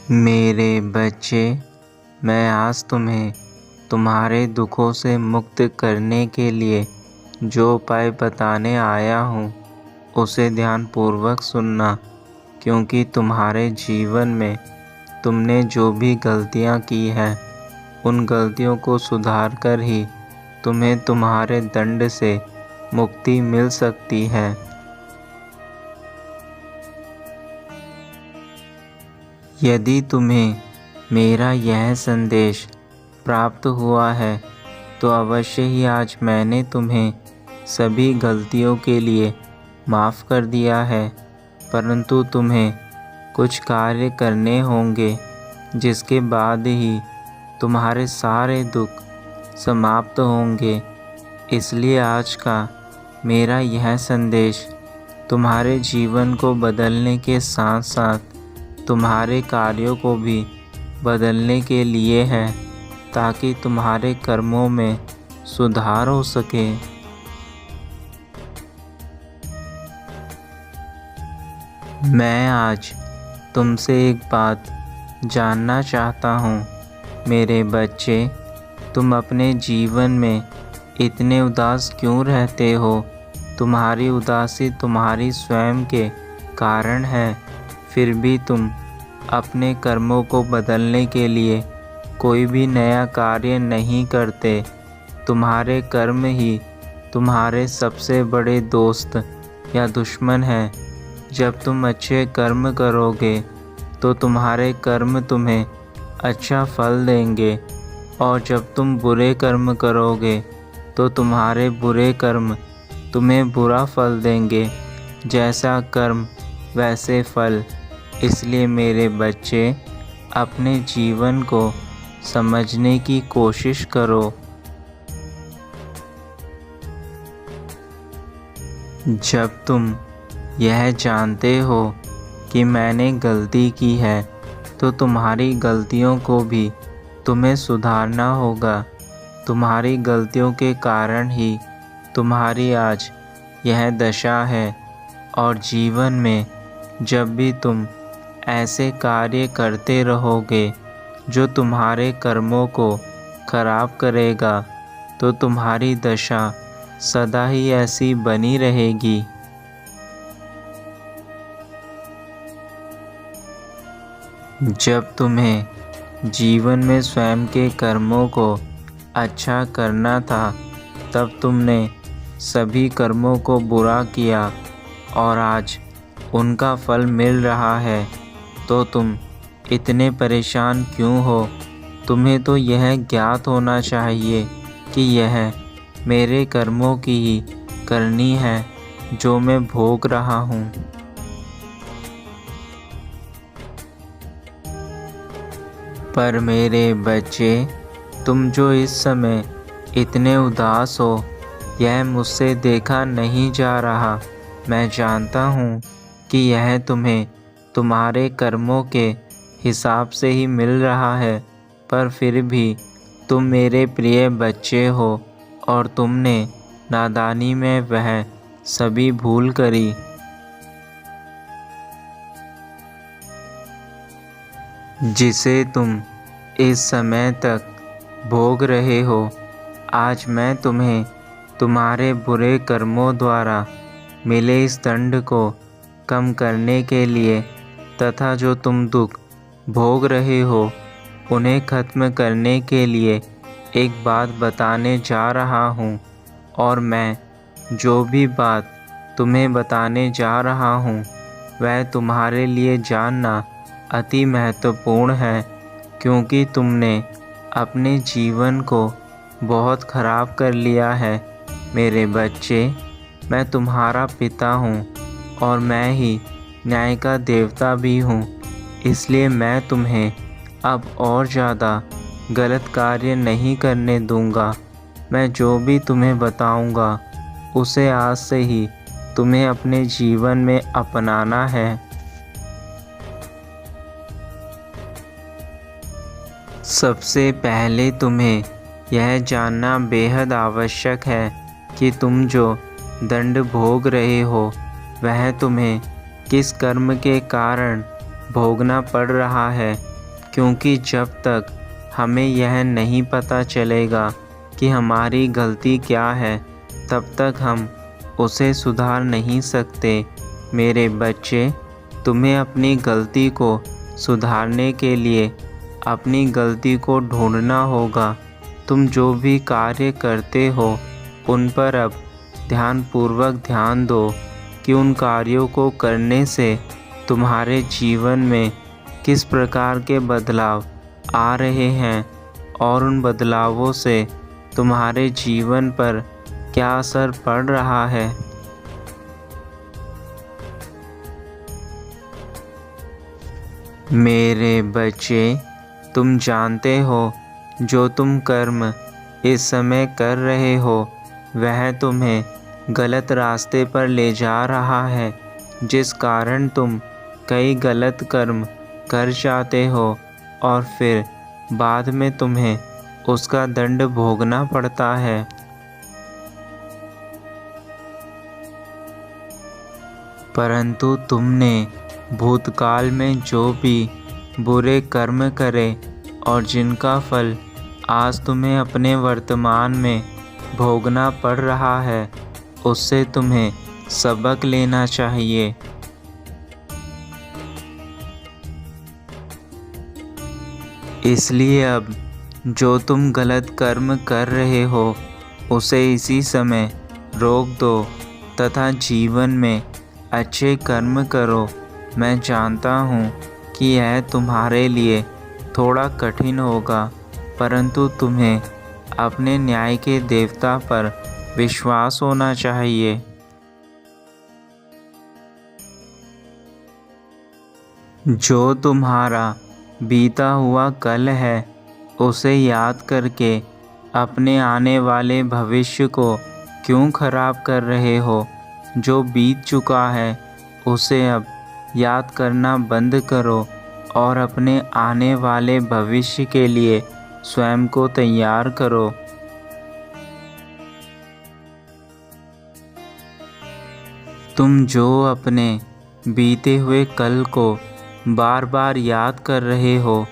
मेरे बच्चे, मैं आज तुम्हें तुम्हारे दुखों से मुक्त करने के लिए जो उपाय बताने आया हूँ उसे ध्यानपूर्वक सुनना, क्योंकि तुम्हारे जीवन में तुमने जो भी गलतियाँ की हैं उन गलतियों को सुधार कर ही तुम्हें तुम्हारे दंड से मुक्ति मिल सकती है। यदि तुम्हें मेरा यह संदेश प्राप्त हुआ है तो अवश्य ही आज मैंने तुम्हें सभी गलतियों के लिए माफ़ कर दिया है, परंतु तुम्हें कुछ कार्य करने होंगे जिसके बाद ही तुम्हारे सारे दुख समाप्त होंगे। इसलिए आज का मेरा यह संदेश तुम्हारे जीवन को बदलने के साथ साथ तुम्हारे कार्यों को भी बदलने के लिए है, ताकि तुम्हारे कर्मों में सुधार हो सके। मैं आज तुमसे एक बात जानना चाहता हूँ। मेरे बच्चे, तुम अपने जीवन में इतने उदास क्यों रहते हो? तुम्हारी उदासी तुम्हारी स्वयं के कारण है, फिर भी तुम अपने कर्मों को बदलने के लिए कोई भी नया कार्य नहीं करते। तुम्हारे कर्म ही तुम्हारे सबसे बड़े दोस्त या दुश्मन हैं। जब तुम अच्छे कर्म करोगे तो तुम्हारे कर्म तुम्हें अच्छा फल देंगे, और जब तुम बुरे कर्म करोगे तो तुम्हारे बुरे कर्म तुम्हें बुरा फल देंगे। जैसा कर्म वैसे फल। इसलिए मेरे बच्चे, अपने जीवन को समझने की कोशिश करो। जब तुम यह जानते हो कि मैंने गलती की है तो तुम्हारी गलतियों को भी तुम्हें सुधारना होगा। तुम्हारी गलतियों के कारण ही तुम्हारी आज यह दशा है, और जीवन में जब भी तुम ऐसे कार्य करते रहोगे जो तुम्हारे कर्मों को खराब करेगा तो तुम्हारी दशा सदा ही ऐसी बनी रहेगी। जब तुम्हें जीवन में स्वयं के कर्मों को अच्छा करना था, तब तुमने सभी कर्मों को बुरा किया और आज उनका फल मिल रहा है, तो तुम इतने परेशान क्यों हो? तुम्हें तो यह ज्ञात होना चाहिए कि यह मेरे कर्मों की ही करनी है जो मैं भोग रहा हूँ। पर मेरे बच्चे, तुम जो इस समय इतने उदास हो, यह मुझसे देखा नहीं जा रहा। मैं जानता हूँ कि यह तुम्हें तुम्हारे कर्मों के हिसाब से ही मिल रहा है, पर फिर भी तुम मेरे प्रिय बच्चे हो और तुमने नादानी में वह सभी भूल करी। जिसे तुम इस समय तक भोग रहे हो। आज मैं तुम्हें तुम्हारे बुरे कर्मों द्वारा मिले इस दंड को कम करने के लिए तथा जो तुम दुख भोग रहे हो उन्हें खत्म करने के लिए एक बात बताने जा रहा हूँ। और मैं जो भी बात तुम्हें बताने जा रहा हूँ वह तुम्हारे लिए जानना अति महत्वपूर्ण है, क्योंकि तुमने अपने जीवन को बहुत खराब कर लिया है। मेरे बच्चे, मैं तुम्हारा पिता हूँ और मैं ही न्याय का देवता भी हूँ। इसलिए मैं तुम्हें अब और ज़्यादा गलत कार्य नहीं करने दूँगा। मैं जो भी तुम्हें बताऊँगा उसे आज से ही तुम्हें अपने जीवन में अपनाना है। सबसे पहले तुम्हें यह जानना बेहद आवश्यक है कि तुम जो दंड भोग रहे हो वह तुम्हें किस कर्म के कारण भोगना पड़ रहा है। क्योंकि जब तक हमें यह नहीं पता चलेगा कि हमारी गलती क्या है, तब तक हम उसे सुधार नहीं सकते। मेरे बच्चे, तुम्हें अपनी गलती को सुधारने के लिए अपनी गलती को ढूंढना होगा। तुम जो भी कार्य करते हो उन पर अब ध्यानपूर्वक ध्यान दो कि उन कार्यों को करने से तुम्हारे जीवन में किस प्रकार के बदलाव आ रहे हैं और उन बदलावों से तुम्हारे जीवन पर क्या असर पड़ रहा है। मेरे बच्चे, तुम जानते हो जो तुम कर्म इस समय कर रहे हो वह तुम्हें गलत रास्ते पर ले जा रहा है, जिस कारण तुम कई गलत कर्म कर जाते हो और फिर बाद में तुम्हें उसका दंड भोगना पड़ता है। परंतु तुमने भूतकाल में जो भी बुरे कर्म करे और जिनका फल आज तुम्हें अपने वर्तमान में भोगना पड़ रहा है, उससे तुम्हें सबक लेना चाहिए। इसलिए अब जो तुम गलत कर्म कर रहे हो उसे इसी समय रोक दो तथा जीवन में अच्छे कर्म करो। मैं जानता हूँ कि यह तुम्हारे लिए थोड़ा कठिन होगा, परंतु तुम्हें अपने न्याय के देवता पर विश्वास होना चाहिए। जो तुम्हारा बीता हुआ कल है उसे याद करके अपने आने वाले भविष्य को क्यों खराब कर रहे हो। जो बीत चुका है उसे अब याद करना बंद करो और अपने आने वाले भविष्य के लिए स्वयं को तैयार करो। तुम जो अपने बीते हुए कल को बार बार याद कर रहे हो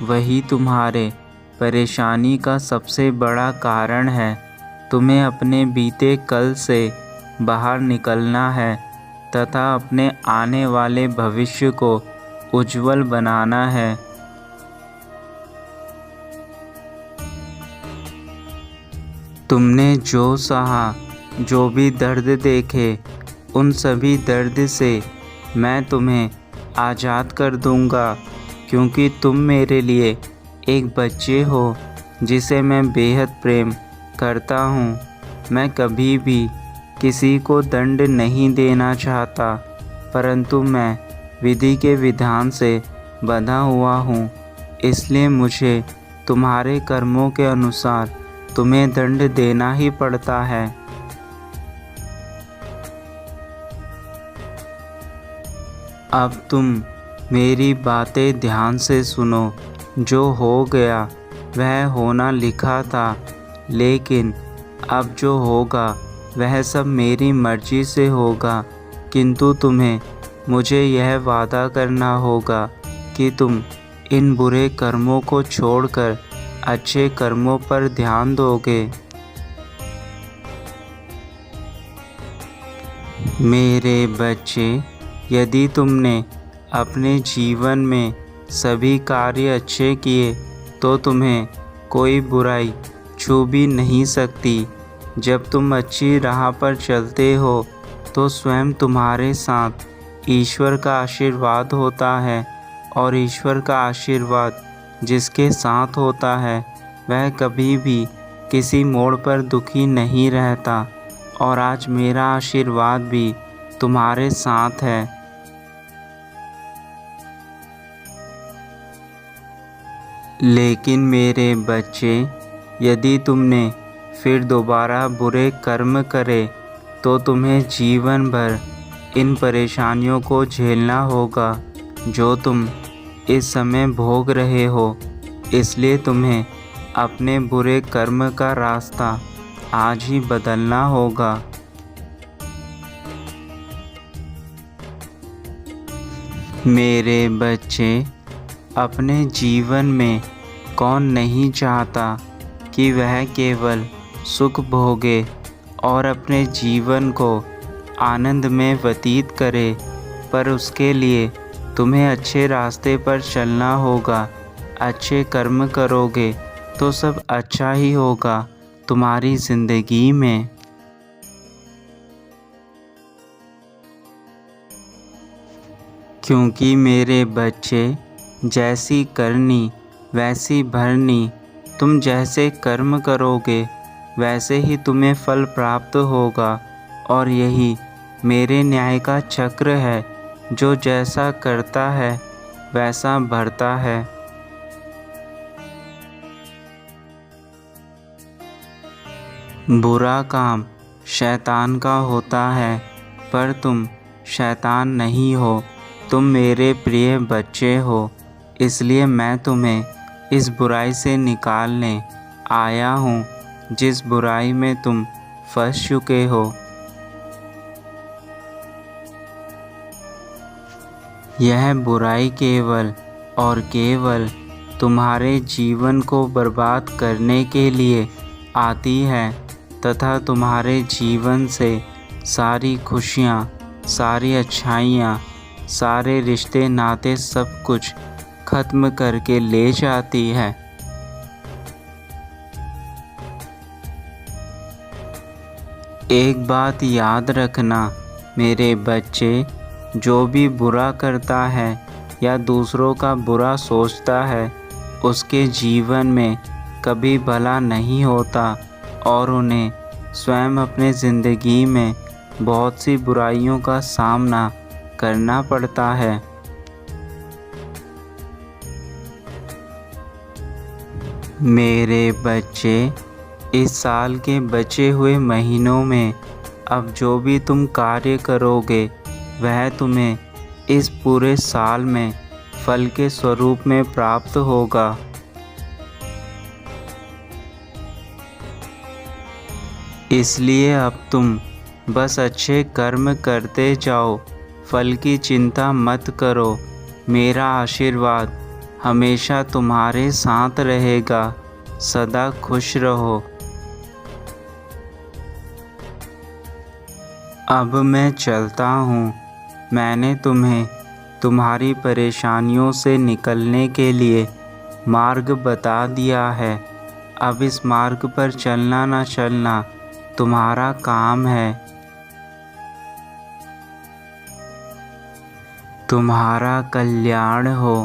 वही तुम्हारे परेशानी का सबसे बड़ा कारण है। तुम्हें अपने बीते कल से बाहर निकलना है तथा अपने आने वाले भविष्य को उज्जवल बनाना है। तुमने जो सहा, जो भी दर्द देखे, उन सभी दर्द से मैं तुम्हें आज़ाद कर दूंगा, क्योंकि तुम मेरे लिए एक बच्चे हो जिसे मैं बेहद प्रेम करता हूँ। मैं कभी भी किसी को दंड नहीं देना चाहता, परंतु मैं विधि के विधान से बंधा हुआ हूँ। इसलिए मुझे तुम्हारे कर्मों के अनुसार तुम्हें दंड देना ही पड़ता है। अब तुम मेरी बातें ध्यान से सुनो। जो हो गया वह होना लिखा था, लेकिन अब जो होगा वह सब मेरी मर्जी से होगा। किंतु तुम्हें मुझे यह वादा करना होगा कि तुम इन बुरे कर्मों को छोड़कर अच्छे कर्मों पर ध्यान दोगे। मेरे बच्चे, यदि तुमने अपने जीवन में सभी कार्य अच्छे किए तो तुम्हें कोई बुराई छू भी नहीं सकती। जब तुम अच्छी राह पर चलते हो तो स्वयं तुम्हारे साथ ईश्वर का आशीर्वाद होता है, और ईश्वर का आशीर्वाद जिसके साथ होता है वह कभी भी किसी मोड़ पर दुखी नहीं रहता। और आज मेरा आशीर्वाद भी तुम्हारे साथ है। लेकिन मेरे बच्चे, यदि तुमने फिर दोबारा बुरे कर्म करे तो तुम्हें जीवन भर इन परेशानियों को झेलना होगा जो तुम इस समय भोग रहे हो। इसलिए तुम्हें अपने बुरे कर्म का रास्ता आज ही बदलना होगा। मेरे बच्चे, अपने जीवन में कौन नहीं चाहता कि वह केवल सुख भोगे और अपने जीवन को आनंद में व्यतीत करे, पर उसके लिए तुम्हें अच्छे रास्ते पर चलना होगा। अच्छे कर्म करोगे तो सब अच्छा ही होगा तुम्हारी ज़िंदगी में। क्योंकि मेरे बच्चे, जैसी करनी वैसी भरनी, तुम जैसे कर्म करोगे वैसे ही तुम्हें फल प्राप्त होगा। और यही मेरे न्याय का चक्र है, जो जैसा करता है वैसा भरता है। बुरा काम शैतान का होता है, पर तुम शैतान नहीं हो, तुम मेरे प्रिय बच्चे हो। इसलिए मैं तुम्हें इस बुराई से निकालने आया हूँ, जिस बुराई में तुम फंस चुके हो। यह बुराई केवल और केवल तुम्हारे जीवन को बर्बाद करने के लिए आती है, तथा तुम्हारे जीवन से सारी खुशियाँ, सारी अच्छाइयाँ, सारे रिश्ते नाते सब कुछ खत्म करके ले जाती है। एक बात याद रखना मेरे बच्चे, जो भी बुरा करता है या दूसरों का बुरा सोचता है, उसके जीवन में कभी भला नहीं होता और उन्हें स्वयं अपने ज़िंदगी में बहुत सी बुराइयों का सामना करना पड़ता है। मेरे बच्चे, इस साल के बचे हुए महीनों में अब जो भी तुम कार्य करोगे वह तुम्हें इस पूरे साल में फल के स्वरूप में प्राप्त होगा। इसलिए अब तुम बस अच्छे कर्म करते जाओ, फल की चिंता मत करो। मेरा आशीर्वाद हमेशा तुम्हारे साथ रहेगा। सदा खुश रहो। अब मैं चलता हूँ। मैंने तुम्हें तुम्हारी परेशानियों से निकलने के लिए मार्ग बता दिया है। अब इस मार्ग पर चलना ना चलना तुम्हारा काम है। तुम्हारा कल्याण हो।